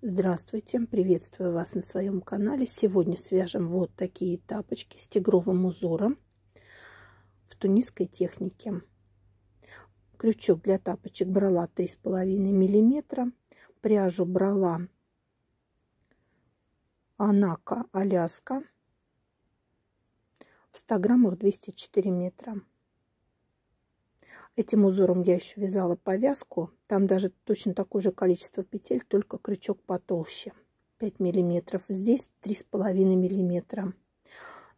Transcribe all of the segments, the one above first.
Здравствуйте, приветствую вас на своем канале. Сегодня свяжем вот такие тапочки с тигровым узором в тунисской технике. Крючок для тапочек брала 3,5 миллиметра. Пряжу брала Анака Аляска в 100 граммах 204 метра. Этим узором я еще вязала повязку. Там даже точно такое же количество петель, только крючок потолще. 5 миллиметров. Здесь 3,5 миллиметра.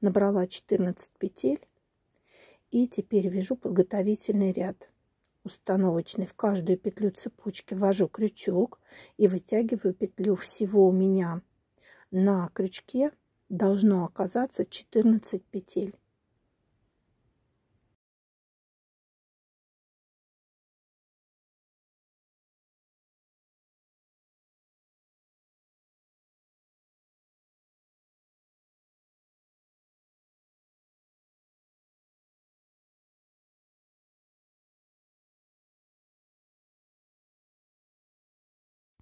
Набрала 14 петель. И теперь вяжу подготовительный ряд. Установочный. В каждую петлю цепочки ввожу крючок и вытягиваю петлю. Всего у меня на крючке должно оказаться 14 петель.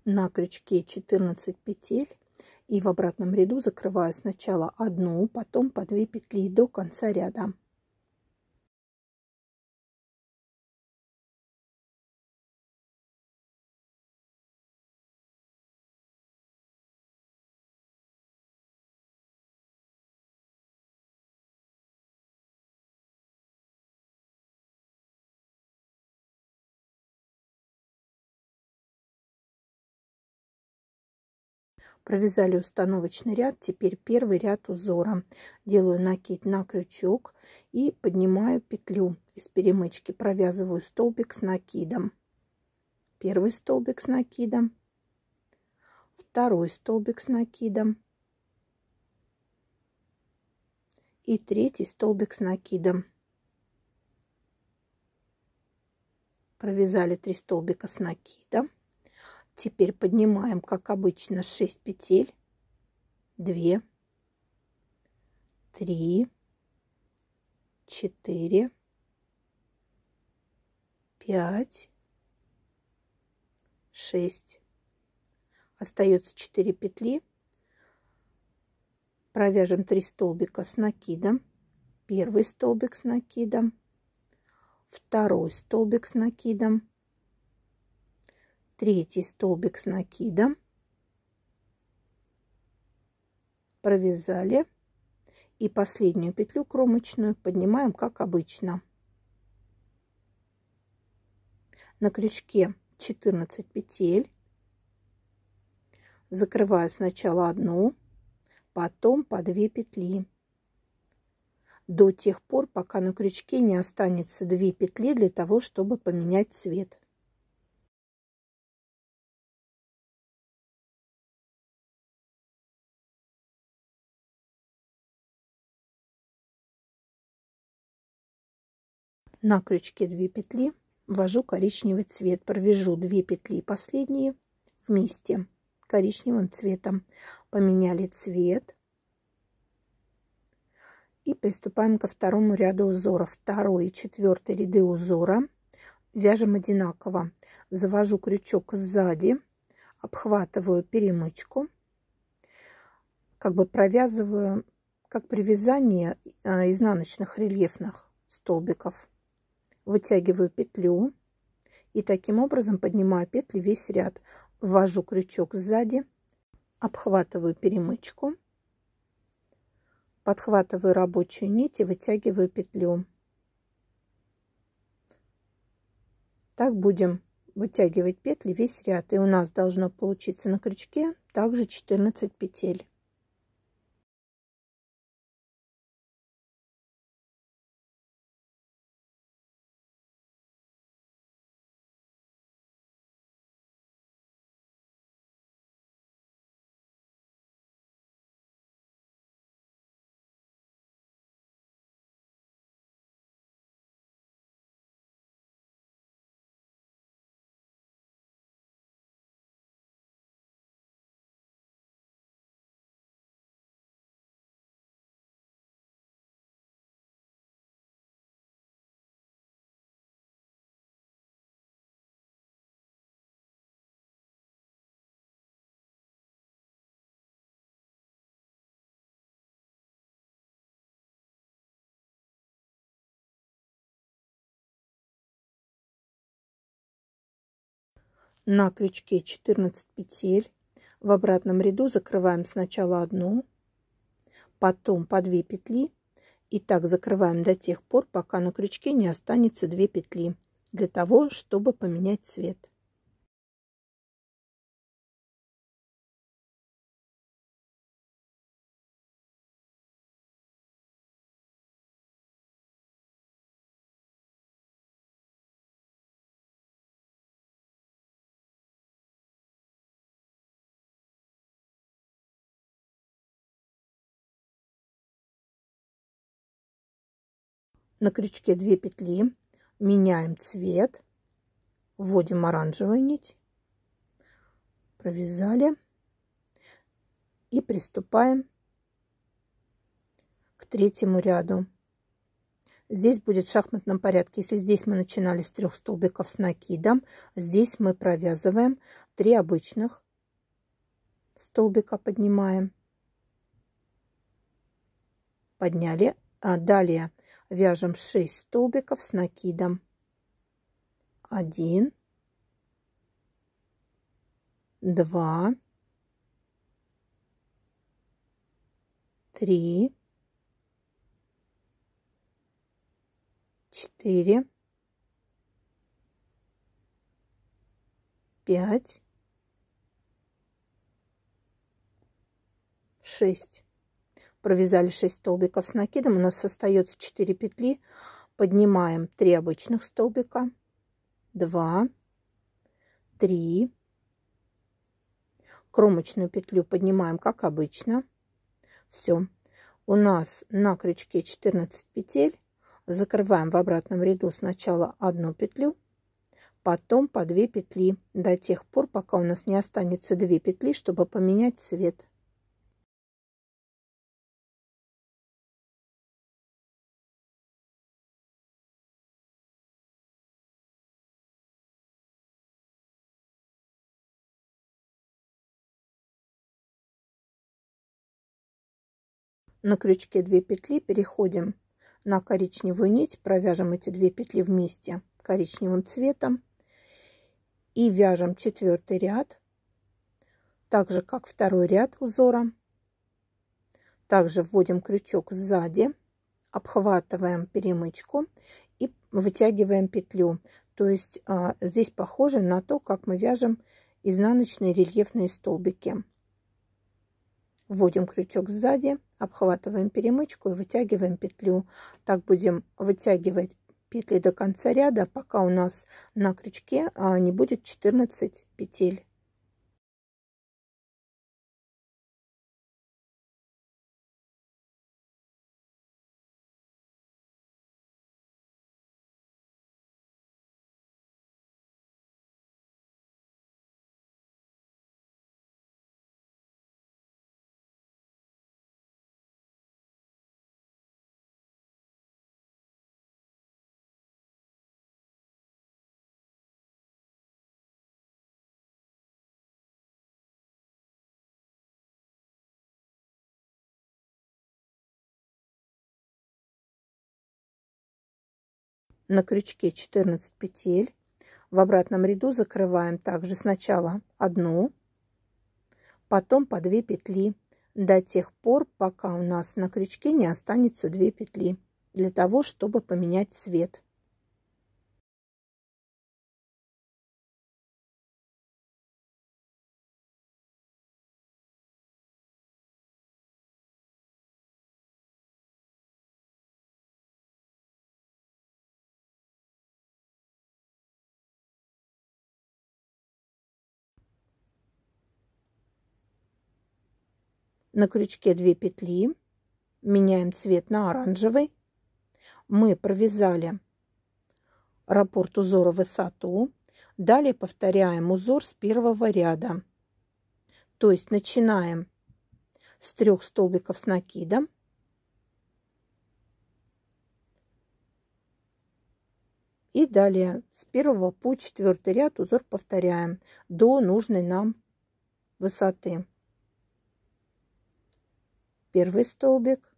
На крючке 14 петель, и в обратном ряду закрываю сначала одну, потом по 2 петли до конца ряда. Провязали установочный ряд. Теперь первый ряд узора. Делаю накид на крючок и поднимаю петлю из перемычки. Провязываю столбик с накидом. Первый столбик с накидом. Второй столбик с накидом. И третий столбик с накидом. Провязали 3 столбика с накидом. Теперь поднимаем, как обычно, 6 петель. 2, 3, 4, 5, 6. Остается 4 петли. Провяжем 3 столбика с накидом. Первый столбик с накидом. Второй столбик с накидом. Третий столбик с накидом. Провязали. И последнюю петлю кромочную поднимаем, как обычно. На крючке 14 петель. Закрываю сначала одну, потом по 2 петли. До тех пор, пока на крючке не останется 2 петли для того, чтобы поменять цвет. На крючке 2 петли ввожу коричневый цвет. Провяжу 2 петли последние вместе коричневым цветом. Поменяли цвет. И приступаем ко второму ряду узора. Второй и четвертый ряды узора вяжем одинаково. Завожу крючок сзади, обхватываю перемычку, как бы провязываю, как при вязании изнаночных рельефных столбиков. Вытягиваю петлю и таким образом поднимаю петли весь ряд. Ввожу крючок сзади, обхватываю перемычку, подхватываю рабочую нить и вытягиваю петлю. Так будем вытягивать петли весь ряд. И у нас должно получиться на крючке также 14 петель. На крючке 14 петель. В обратном ряду закрываем сначала одну, потом по 2 петли. И так закрываем до тех пор, пока на крючке не останется 2 петли, для того, чтобы поменять цвет. На крючке 2 петли, меняем цвет, вводим оранжевую нить, провязали и приступаем к третьему ряду. Здесь будет в шахматном порядке. Если здесь мы начинали с 3 столбиков с накидом, здесь мы провязываем 3 обычных столбика, поднимаем, подняли, а далее вяжем 6 столбиков с накидом. 1, 2, 3, 4, 5, 6. Провязали 6 столбиков с накидом, у нас остается 4 петли. Поднимаем 3 обычных столбика, 2, 3, кромочную петлю поднимаем как обычно. Все, у нас на крючке 14 петель. Закрываем в обратном ряду сначала одну петлю, потом по 2 петли до тех пор, пока у нас не останется 2 петли, чтобы поменять цвет. На крючке 2 петли, переходим на коричневую нить, провяжем эти 2 петли вместе коричневым цветом и вяжем 4-й ряд, так же как 2-й ряд узора. Также вводим крючок сзади, обхватываем перемычку и вытягиваем петлю. То есть здесь похоже на то, как мы вяжем изнаночные рельефные столбики. Вводим крючок сзади, обхватываем перемычку и вытягиваем петлю. Так будем вытягивать петли до конца ряда, пока у нас на крючке не будет 14 петель. На крючке 14 петель. В обратном ряду закрываем также сначала одну, потом по 2 петли до тех пор, пока у нас на крючке не останется 2 петли, для того, чтобы поменять цвет. На крючке 2 петли, меняем цвет на оранжевый. Мы провязали раппорт узора высоту. Далее повторяем узор с 1-го ряда. То есть начинаем с 3 столбиков с накидом. И далее с 1 по 4 ряд узор повторяем до нужной нам высоты. 1 столбик,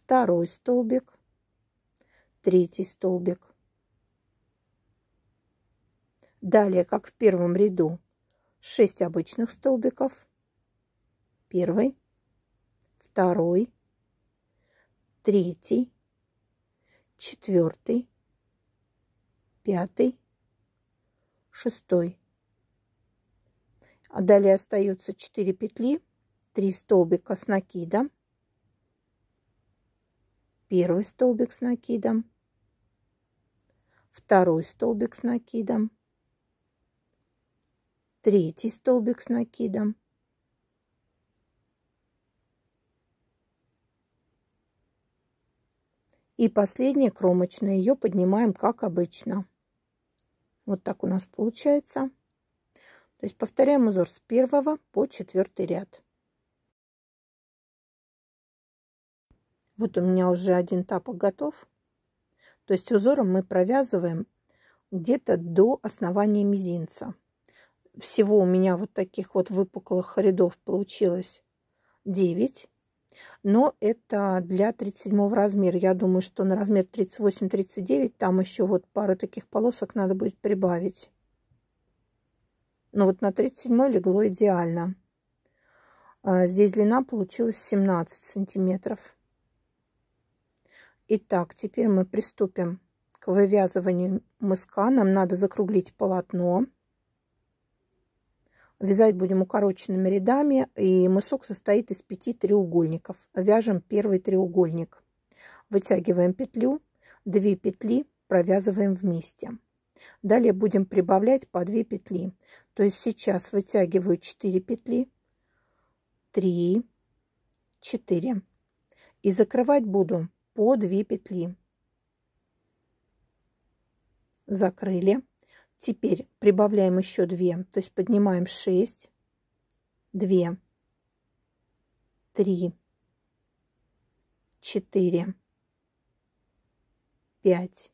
2 столбик, 3 столбик, Далее, как в первом ряду, 6 обычных столбиков. Первый, второй, третий, четвертый, пятый, шестой. А далее остаются 4 петли, 3 столбика с накидом, первый столбик с накидом, второй столбик с накидом, третий столбик с накидом, и последняя кромочная, ее поднимаем как обычно. Вот так у нас получается. То есть повторяем узор с 1 по 4 ряд. Вот у меня уже один тапок готов. То есть узором мы провязываем где-то до основания мизинца. Всего у меня вот таких вот выпуклых рядов получилось 9. Но это для 37 размера. Я думаю, что на размер 38-39 там еще вот пару таких полосок надо будет прибавить. Но вот на 37 легло идеально. Здесь длина получилась 17 сантиметров. Итак, теперь мы приступим к вывязыванию мыска. Нам надо закруглить полотно. Вязать будем укороченными рядами, и мысок состоит из 5 треугольников. Вяжем первый треугольник. Вытягиваем петлю, 2 петли провязываем вместе. Далее будем прибавлять по 2 петли. То есть сейчас вытягиваю 4 петли, 3, 4. И закрывать буду по 2 петли. Закрыли. Теперь прибавляем еще 2, то есть поднимаем 6, 2, 3, 4, 5,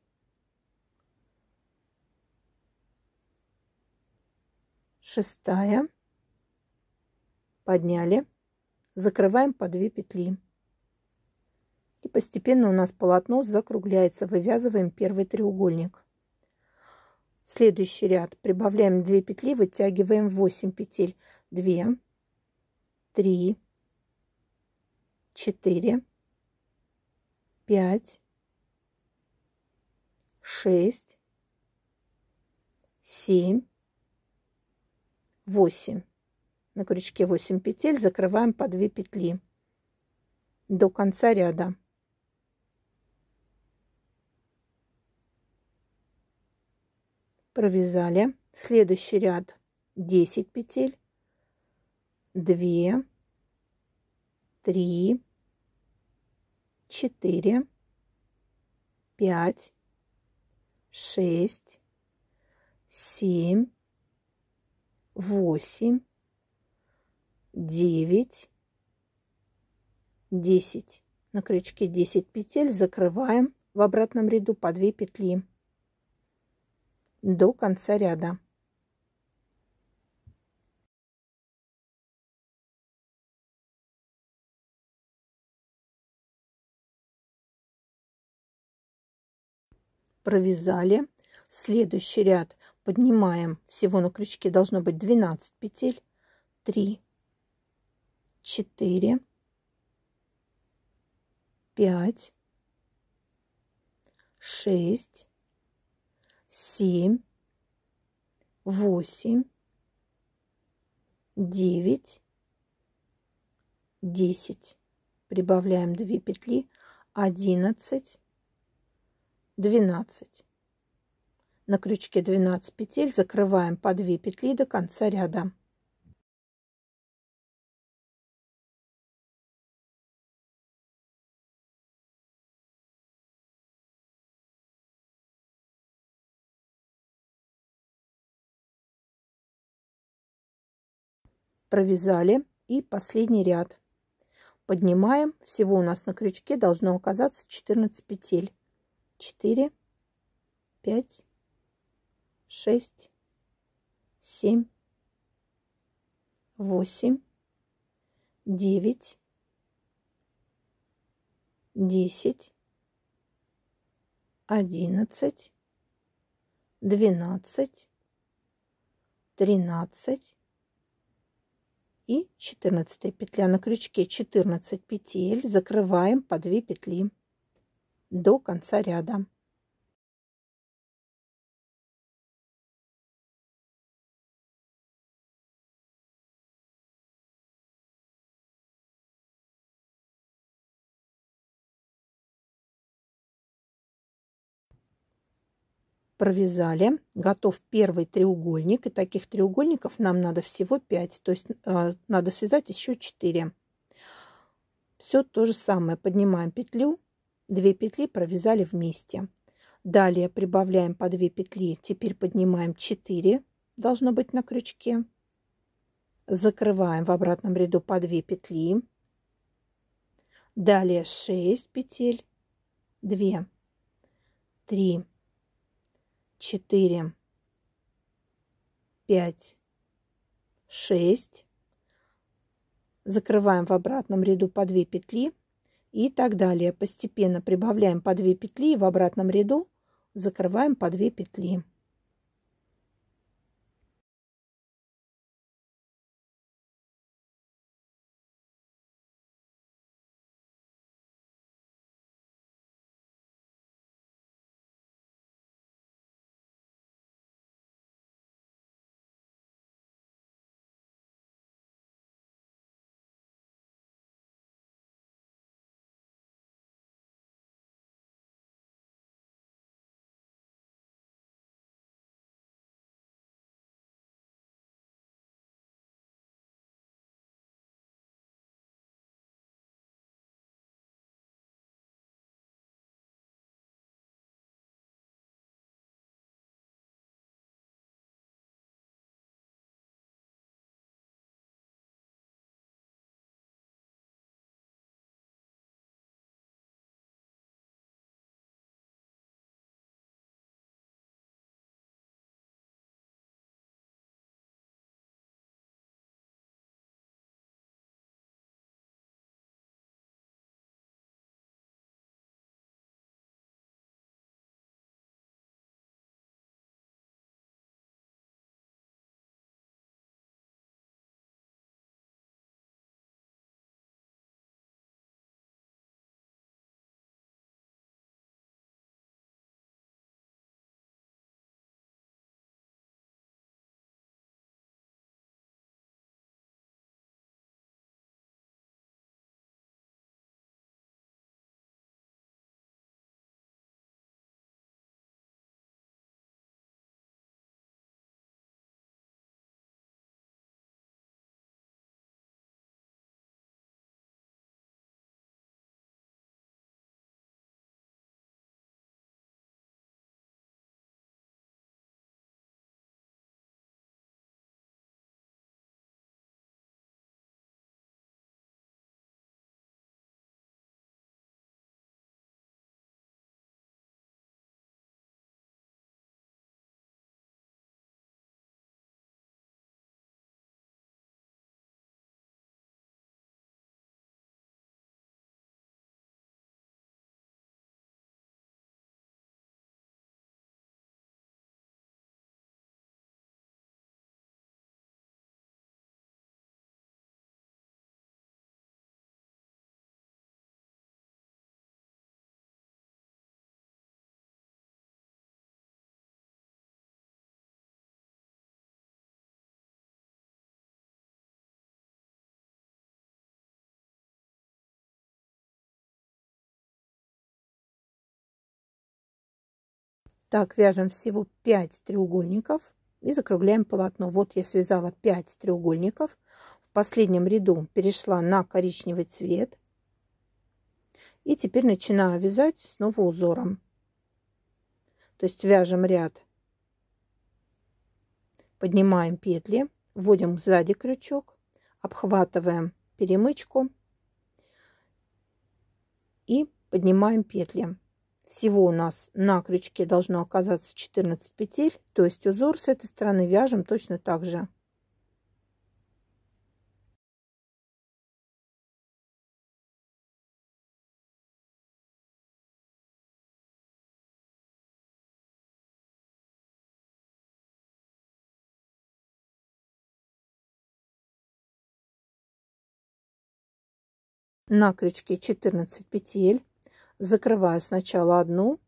6, подняли, закрываем по 2 петли. И постепенно у нас полотно закругляется. Вывязываем первый треугольник. Следующий ряд. Прибавляем 2 петли, вытягиваем 8 петель. 2, 3, 4, 5, 6, 7, 8. На крючке 8 петель, закрываем по 2 петли до конца ряда. Провязали. Следующий ряд 10 петель, 2, 3, 4, 5, 6, 7, 8, 9, 10. На крючке 10 петель, закрываем в обратном ряду по 2 петли до конца ряда. Провязали. Следующий ряд поднимаем, всего на крючке должно быть 12 петель, 3, 4, 5, 6, 7, 8, 9, 10. Прибавляем 2 петли, 11, 12. На крючке 12 петель, закрываем по 2 петли до конца ряда. Провязали, и последний ряд. Поднимаем, всего у нас на крючке должно оказаться 14 петель. 4, 5, 6, 7, 8, 9, 10, 11, 12, 13 и 14 петля. На крючке 14 петель, закрываем по 2 петли до конца ряда. Провязали, готов первый треугольник, и таких треугольников нам надо всего 5, то есть надо связать еще 4. Все то же самое, поднимаем петлю, 2 петли провязали вместе. Далее прибавляем по 2 петли, теперь поднимаем 4, должно быть на крючке. Закрываем в обратном ряду по 2 петли. Далее 6 петель, 2, 3, 4, 5, 6. Закрываем в обратном ряду по 2 петли и так далее. Постепенно прибавляем по 2 петли и в обратном ряду закрываем по 2 петли. Так, вяжем всего 5 треугольников и закругляем полотно. Вот я связала 5 треугольников. В последнем ряду перешла на коричневый цвет. И теперь начинаю вязать снова узором. То есть вяжем ряд, поднимаем петли, вводим сзади крючок, обхватываем перемычку и поднимаем петли. Всего у нас на крючке должно оказаться 14 петель, то есть узор с этой стороны вяжем точно так же. на крючке 14 петель, закрываю сначала одну,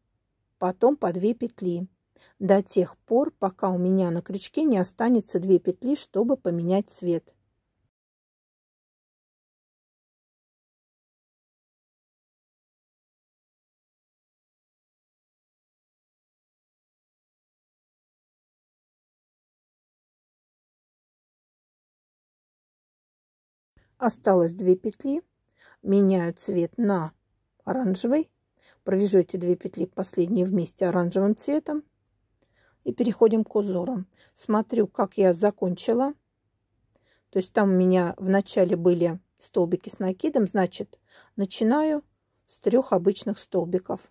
потом по 2 петли до тех пор, пока у меня на крючке не останется 2 петли, чтобы поменять цвет. Осталось 2 петли, меняю цвет на оранжевый, провяжу эти 2 петли последние вместе оранжевым цветом и переходим к узорам. Смотрю, как я закончила. То есть там у меня в начале были столбики с накидом, значит, начинаю с 3 обычных столбиков.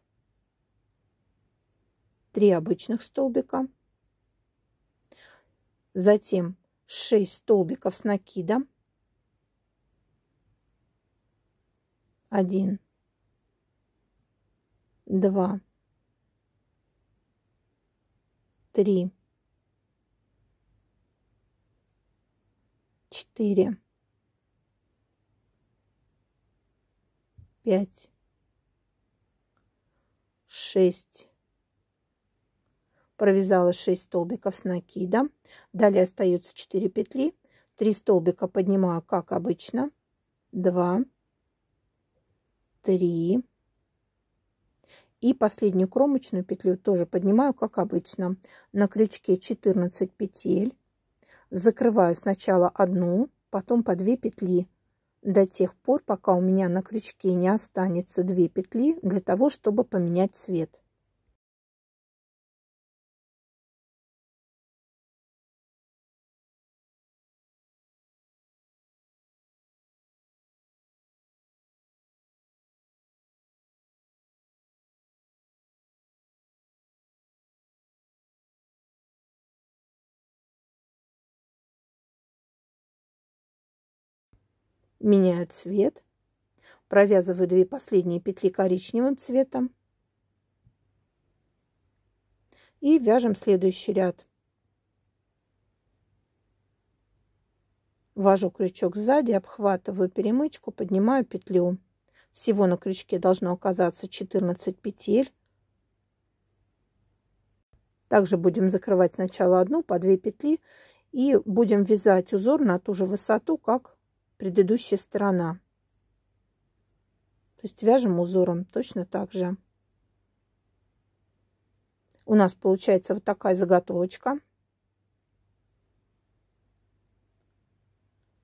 3 обычных столбика, затем 6 столбиков с накидом, 1, 2, 3, 4, 5, 6. Провязала 6 столбиков с накидом. Далее остается 4 петли. 3 столбика поднимаю, как обычно. 2, 3. И последнюю кромочную петлю тоже поднимаю, как обычно. На крючке 14 петель. Закрываю сначала одну, потом по 2 петли. До тех пор, пока у меня на крючке не останется 2 петли, для того, чтобы поменять цвет. Меняю цвет, провязываю 2 последние петли коричневым цветом и вяжем следующий ряд. Ввожу крючок сзади, обхватываю перемычку, поднимаю петлю. Всего на крючке должно оказаться 14 петель. Также будем закрывать сначала одну по 2 петли и будем вязать узор на ту же высоту, как предыдущая сторона. То есть вяжем узором точно так же. У нас получается вот такая заготовочка.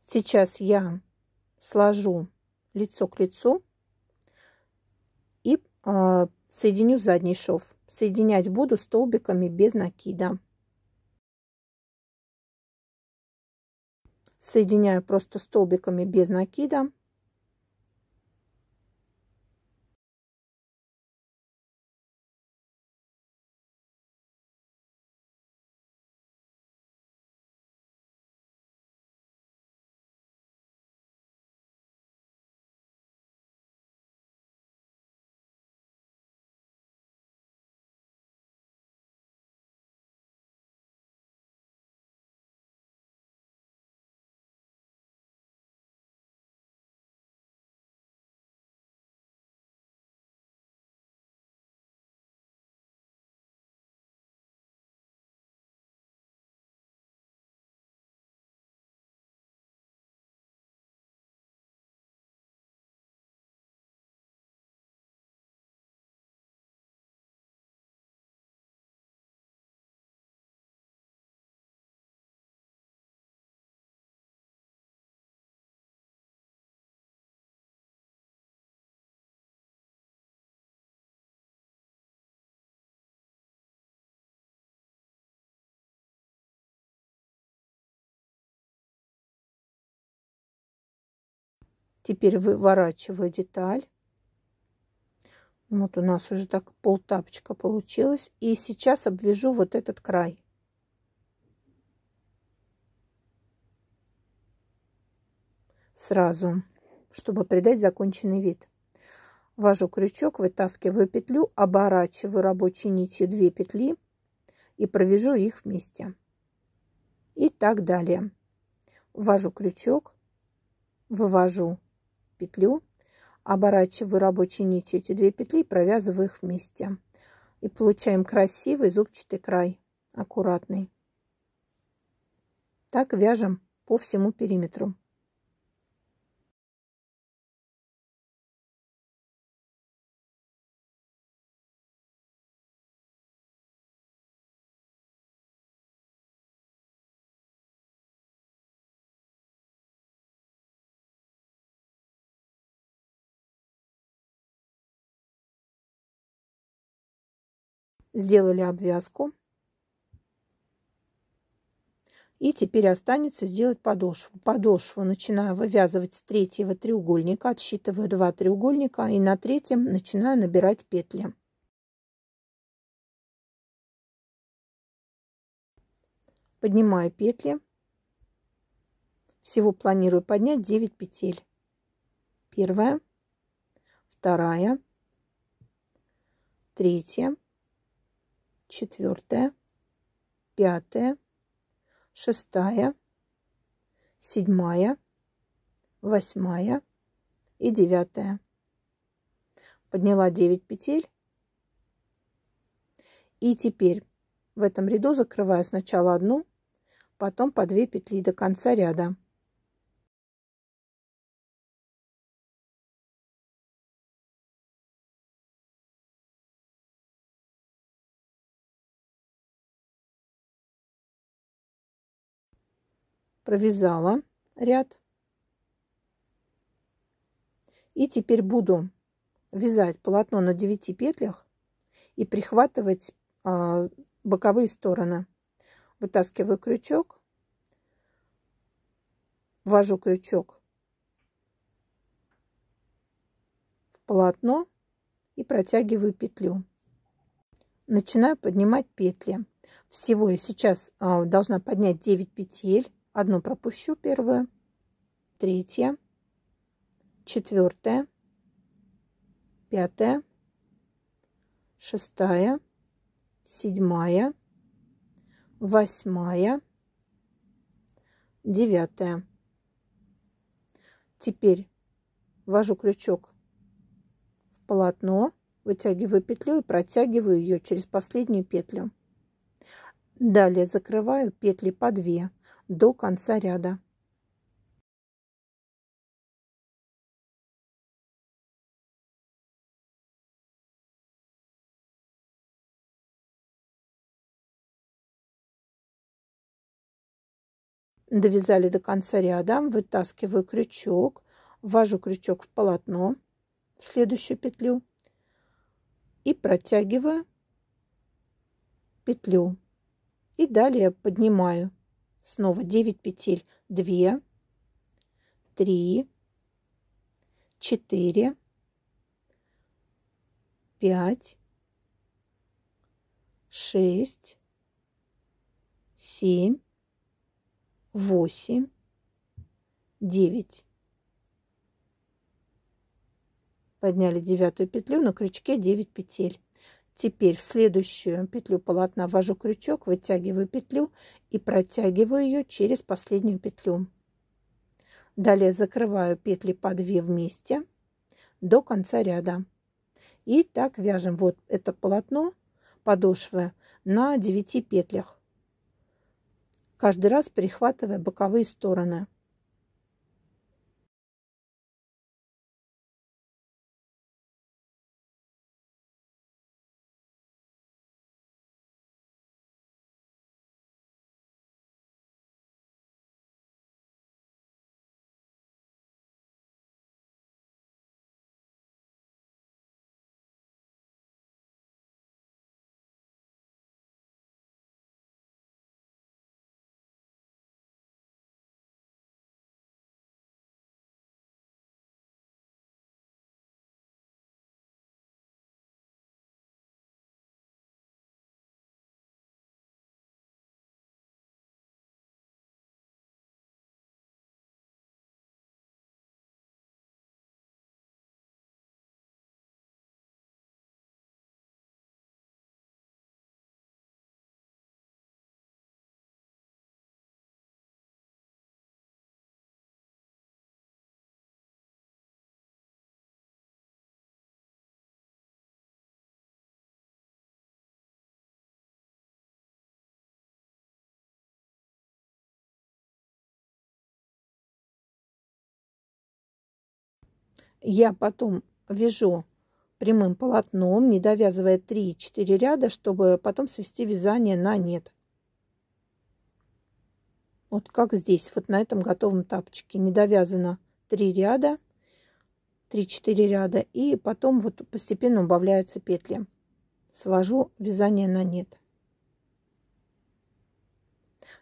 Сейчас я сложу лицо к лицу и соединю задний шов. Соединять буду столбиками без накида. Соединяю просто столбиками без накида. Теперь выворачиваю деталь. Вот у нас уже так полтапочка получилось. И сейчас обвяжу вот этот край. Сразу, чтобы придать законченный вид. Ввожу крючок, вытаскиваю петлю, оборачиваю рабочей нитью 2 петли и провяжу их вместе. И так далее. Ввожу крючок, вывожу петлю, Оборачиваю рабочей нитью эти 2 петли и провязываю их вместе. И получаем красивый зубчатый край, аккуратный. Так вяжем по всему периметру. Сделали обвязку. И теперь останется сделать подошву. Подошву начинаю вывязывать с 3-го треугольника, отсчитываю 2 треугольника и на 3-м начинаю набирать петли. Поднимаю петли. Всего планирую поднять 9 петель. 1, 2, 3, 4, 5, 6, 7, 8 и 9. Подняла 9 петель. И теперь в этом ряду закрываю сначала одну, потом по 2 петли до конца ряда. Провязала ряд. И теперь буду вязать полотно на 9 петлях и прихватывать боковые стороны. Вытаскиваю крючок, ввожу крючок в полотно и протягиваю петлю. Начинаю поднимать петли. Всего я сейчас должна поднять 9 петель. Одну пропущу, первую, 3, 4, 5, 6, 7, 8, 9. Теперь ввожу крючок в полотно, вытягиваю петлю и протягиваю ее через последнюю петлю. Далее закрываю петли по 2 до конца ряда. Довязали до конца ряда, вытаскиваю крючок, ввожу крючок в полотно, в следующую петлю и протягиваю петлю. И далее поднимаю снова 9 петель. 2, 3, 4, 5, 6, 7, 8, 9. Подняли 9-ю петлю, на крючке 9 петель. Теперь в следующую петлю полотна ввожу крючок, вытягиваю петлю и протягиваю ее через последнюю петлю. Далее закрываю петли по 2 вместе до конца ряда. И так вяжем вот это полотно подошвы на 9 петлях, каждый раз перехватывая боковые стороны. Я потом вяжу прямым полотном, не довязывая 3-4 ряда, чтобы потом свести вязание на нет. Вот как здесь, вот на этом готовом тапочке. Не довязано 3 ряда, 3-4 ряда, и потом вот постепенно убавляются петли. Свожу вязание на нет.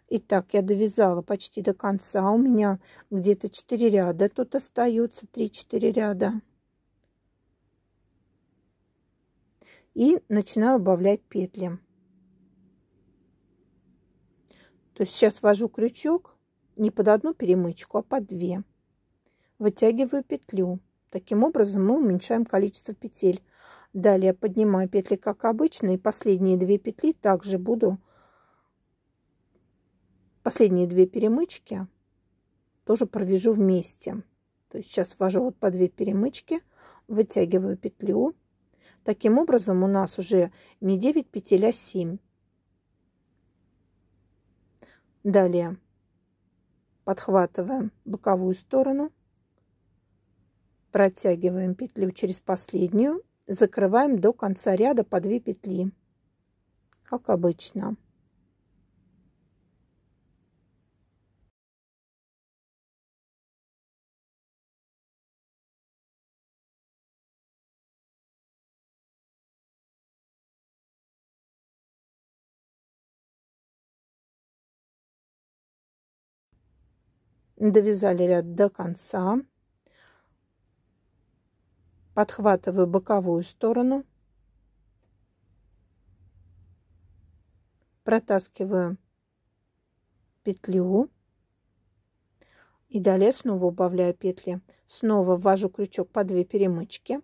Итак, я довязала почти до конца. У меня где-то 4 ряда. Тут остается 3-4 ряда. И начинаю убавлять петли. То есть сейчас ввожу крючок не под одну перемычку, а под 2. Вытягиваю петлю. Таким образом мы уменьшаем количество петель. Далее поднимаю петли, как обычно, и последние 2 петли также буду... Последние 2 перемычки тоже провяжу вместе. То есть сейчас ввожу вот по 2 перемычки, вытягиваю петлю. Таким образом у нас уже не 9 петель, а 7. Далее подхватываем боковую сторону, протягиваем петлю через последнюю, закрываем до конца ряда по 2 петли, как обычно. Довязали ряд до конца. Подхватываю боковую сторону, протаскиваю петлю и далее снова убавляю петли. Снова ввожу крючок по 2 перемычки,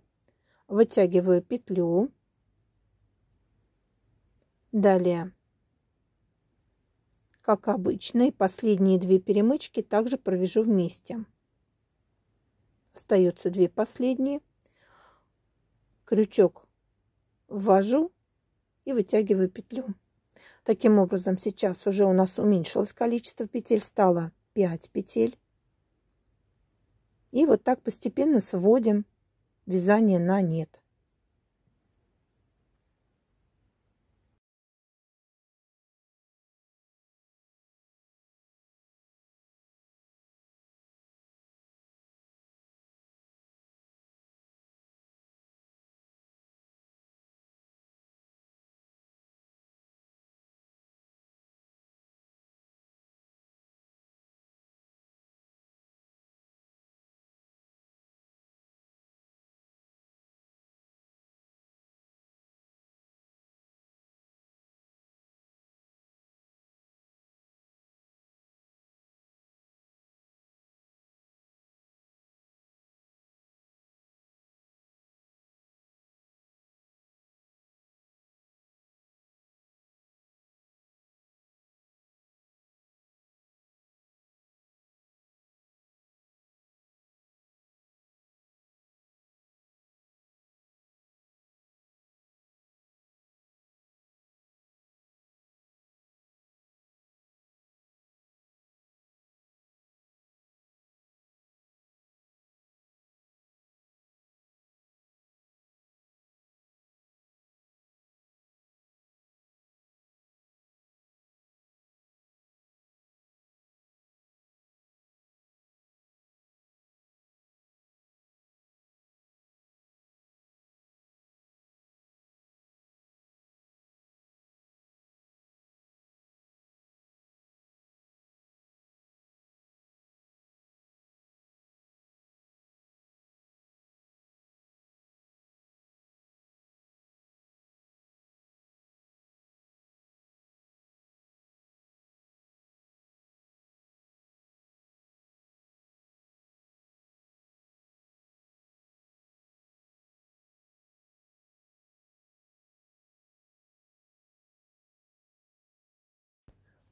вытягиваю петлю. Далее, как обычно, и последние 2 перемычки также провяжу вместе. Остаются 2 последние. Крючок ввожу и вытягиваю петлю. Таким образом, сейчас уже у нас уменьшилось количество петель, стало 5 петель. И вот так постепенно сводим вязание на нет.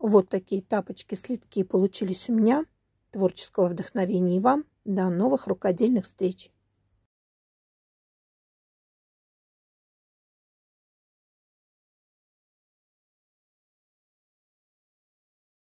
Вот такие тапочки-слитки получились у меня. Творческого вдохновения и вам. До новых рукодельных встреч!